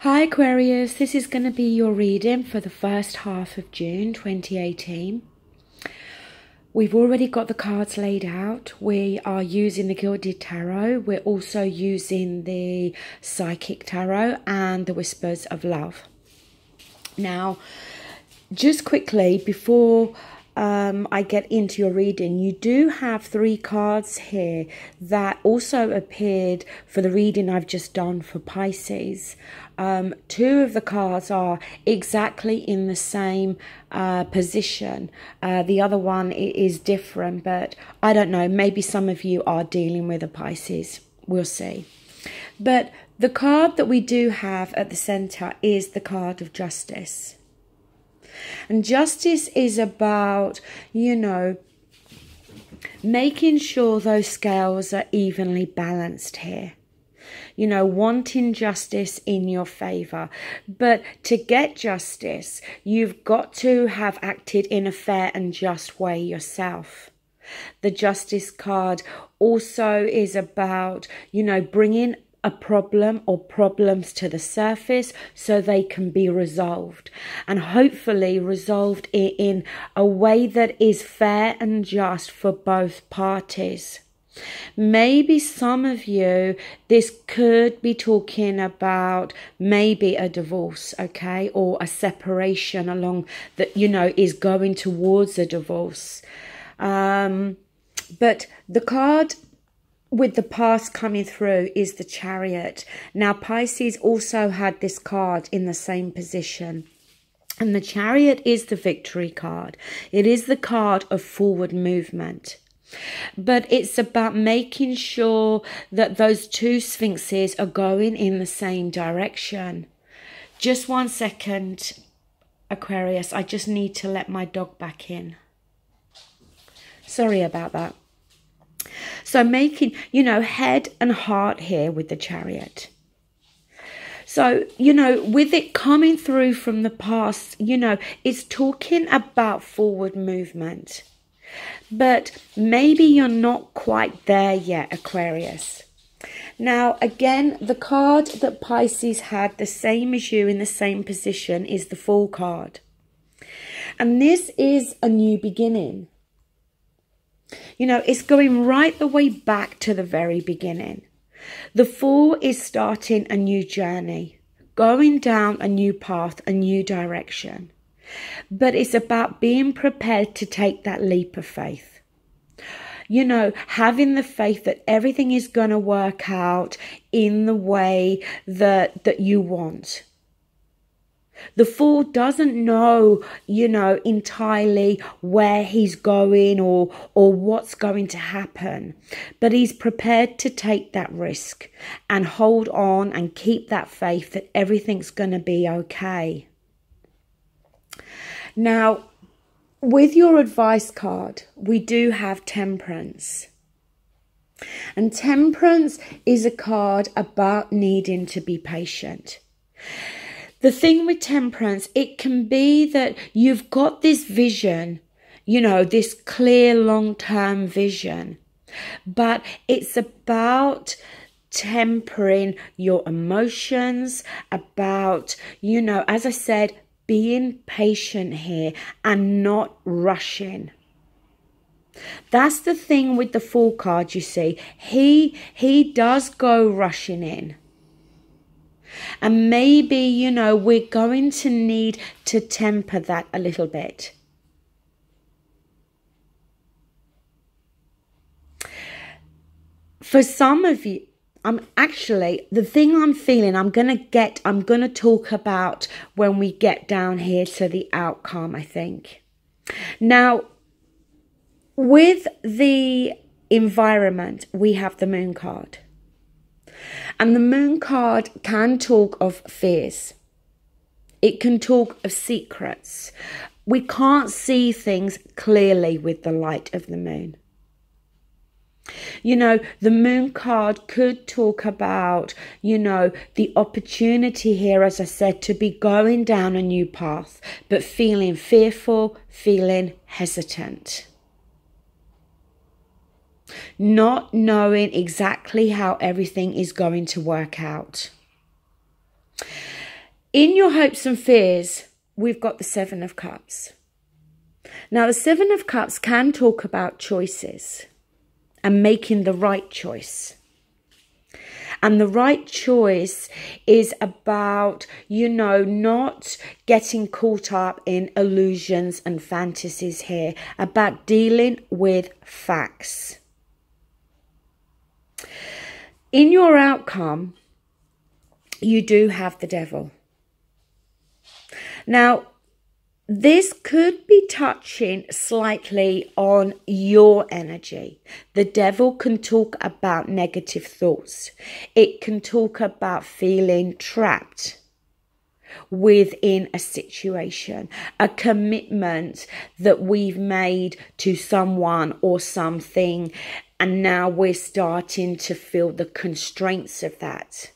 Hi Aquarius, this is going to be your reading for the first half of June 2018. We've already got the cards laid out. We are using the Gilded Tarot. We're also using the Psychic Tarot and the Whispers of Love. Now, just quickly before I get into your reading, you do have 3 cards here that also appeared for the reading I've just done for Pisces. 2 of the cards are exactly in the same position. The other one is different, but I don't know, maybe some of you are dealing with a Pisces. We'll see. But the card that we do have at the center is the card of Justice. And justice is about, making sure those scales are evenly balanced here. Wanting justice in your favor. But to get justice, you've got to have acted in a fair and just way yourself. The Justice card also is about, bringing a problem or problems to the surface so they can be resolved, and hopefully resolved in a way that is fair and just for both parties. Maybe some of you, this could be talking about maybe a divorce, okay, or a separation along that, is going towards a divorce. But the card with the past coming through is the Chariot. Now, Pisces also had this card in the same position. And the Chariot is the victory card. It is the card of forward movement. But it's about making sure that those 2 sphinxes are going in the same direction. Just 1 second, Aquarius. I just need to let my dog back in. Sorry about that. So making, head and heart here with the Chariot. So, with it coming through from the past, it's talking about forward movement. But maybe you're not quite there yet, Aquarius. Now, again, the card that Pisces had, the same as you in the same position, is the Fool card. And this is a new beginning. It's going right the way back to the very beginning. The Fool is starting a new journey, going down a new path, a new direction. But it's about being prepared to take that leap of faith. Having the faith that everything is going to work out in the way that you want. The Fool doesn't know, entirely where he's going or what's going to happen. But he's prepared to take that risk and hold on and keep that faith that everything's going to be okay. Now, with your advice card, we do have Temperance. And Temperance is a card about needing to be patient. The thing with Temperance, it can be that you've got this vision, this clear long-term vision, but it's about tempering your emotions, about, as I said, being patient here and not rushing. That's the thing with the Fool card, you see. He does go rushing in. And maybe, we're going to need to temper that a little bit. For some of you, the thing I'm feeling, I'm going to talk about when we get down here to the outcome, I think. Now, with the environment, we have the Moon card. And the Moon card can talk of fears. It can talk of secrets. We can't see things clearly with the light of the moon. The Moon card could talk about, the opportunity here, as I said, to be going down a new path, but feeling fearful, feeling hesitant. Not knowing exactly how everything is going to work out. In your hopes and fears, we've got the Seven of Cups. Now, the Seven of Cups can talk about choices and making the right choice. And the right choice is about, you know, not getting caught up in illusions and fantasies here, about dealing with facts. In your outcome, you do have the Devil. Now, this could be touching slightly on your energy. The Devil can talk about negative thoughts. It can talk about feeling trapped within a situation, a commitment that we've made to someone or something, and now we're starting to feel the constraints of that.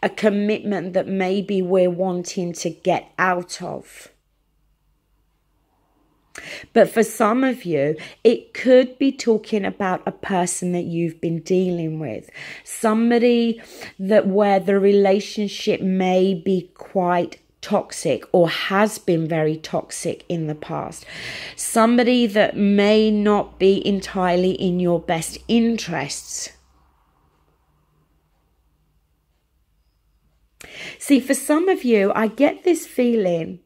A commitment that maybe we're wanting to get out of. But for some of you, it could be talking about a person that you've been dealing with. Somebody that where the relationship may be quite toxic or has been very toxic in the past. Somebody that may not be entirely in your best interests. See, for some of you, I get this feeling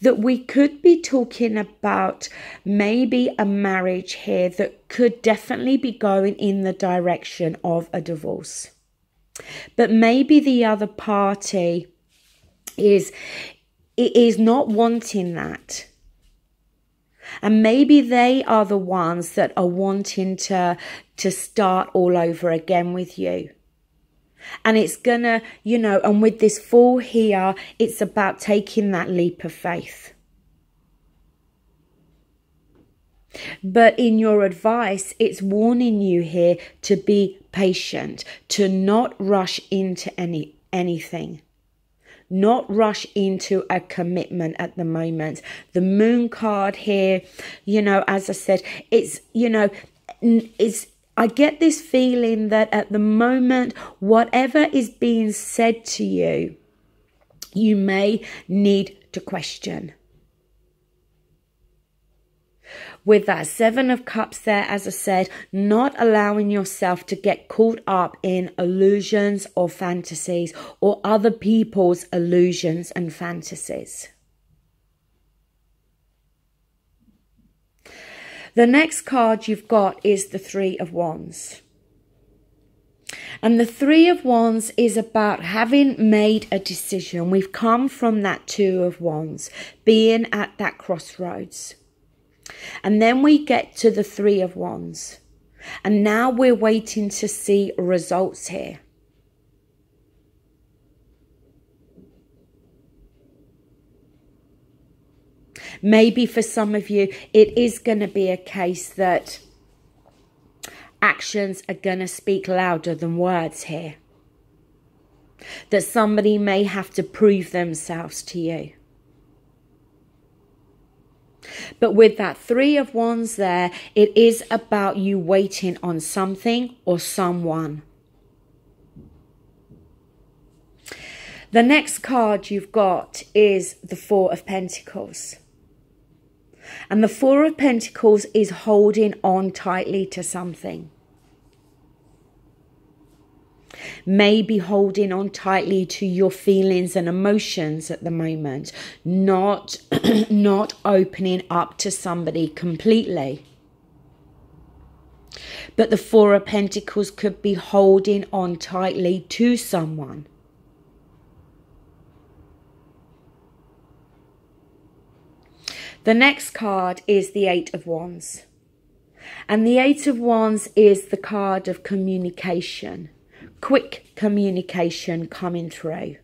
that we could be talking about maybe a marriage here that could definitely be going in the direction of a divorce. But maybe the other party is not wanting that. And maybe they are the ones that are wanting to start all over again with you. And it's gonna, you know, and with this Fool here, it's about taking that leap of faith. But in your advice, it's warning you here to be patient, to not rush into anything. Not rush into a commitment at the moment. The Moon card here, you know, as I said, it's, you know, I get this feeling that at the moment, whatever is being said to you, you may need to question. With that Seven of Cups there, as I said, not allowing yourself to get caught up in illusions or fantasies or other people's illusions and fantasies. The next card you've got is the Three of Wands. And the Three of Wands is about having made a decision. We've come from that Two of Wands, being at that crossroads. And then we get to the Three of Wands. And now we're waiting to see results here. Maybe for some of you, it is going to be a case that actions are going to speak louder than words here. That somebody may have to prove themselves to you. But with that Three of Wands there, it is about you waiting on something or someone. The next card you've got is the Four of Pentacles. And the Four of Pentacles is holding on tightly to something. Maybe holding on tightly to your feelings and emotions at the moment. Not opening up to somebody completely. But the Four of Pentacles could be holding on tightly to someone. The next card is the Eight of Wands. And the Eight of Wands is the card of communication. Quick communication coming through.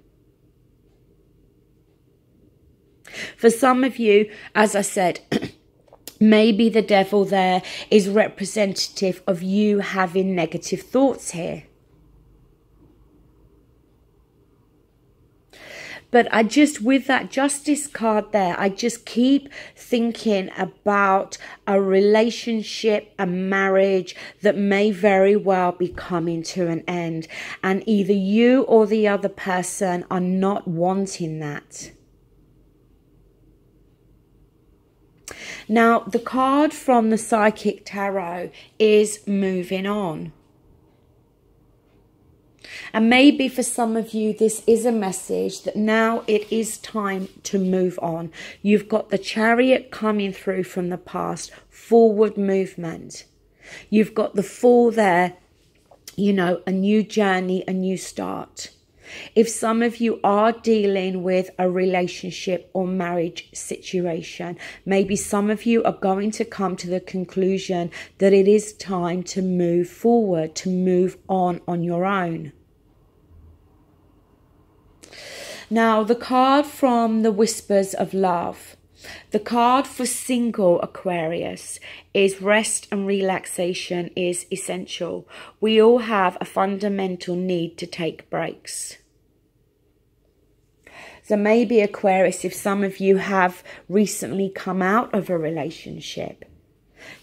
For some of you, as I said, maybe the Devil there is representative of you having negative thoughts here. But I just, with that Justice card there, I just keep thinking about a relationship, a marriage that may very well be coming to an end. And either you or the other person are not wanting that. Now, the card from the Psychic Tarot is moving on. And maybe for some of you, this is a message that now it is time to move on. You've got the Chariot coming through from the past, forward movement. You've got the Fool there, you know, a new journey, a new start. If some of you are dealing with a relationship or marriage situation, maybe some of you are going to come to the conclusion that it is time to move forward, to move on your own. Now, the card from the Whispers of Love. The card for single Aquarius is rest and relaxation is essential. We all have a fundamental need to take breaks. So maybe Aquarius, if some of you have recently come out of a relationship,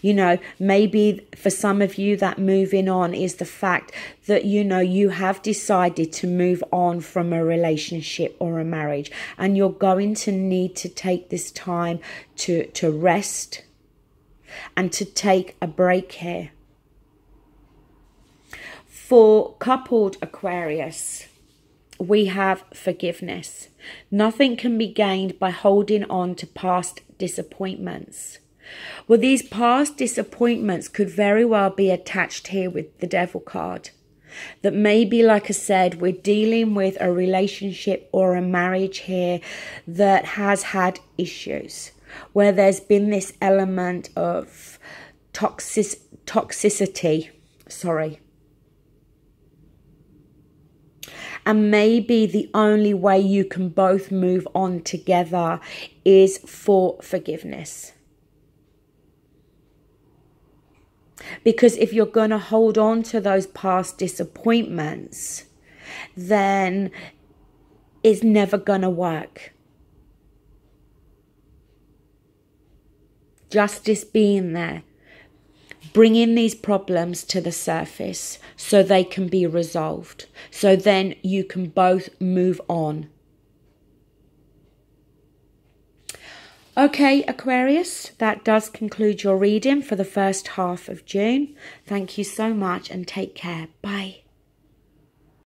you know, maybe for some of you that moving on is the fact that, you know, you have decided to move on from a relationship or a marriage, and you're going to need to take this time to rest and to take a break here. For coupled Aquarius, we have forgiveness. Nothing can be gained by holding on to past disappointments. Well, these past disappointments could very well be attached here with the Devil card. That maybe, like I said, we're dealing with a relationship or a marriage here that has had issues, where there's been this element of toxicity. And maybe the only way you can both move on together is for forgiveness. Because if you're going to hold on to those past disappointments, then it's never going to work. Justice being there, bringing these problems to the surface so they can be resolved. So then you can both move on. Okay, Aquarius, that does conclude your reading for the first half of June. Thank you so much and take care. Bye.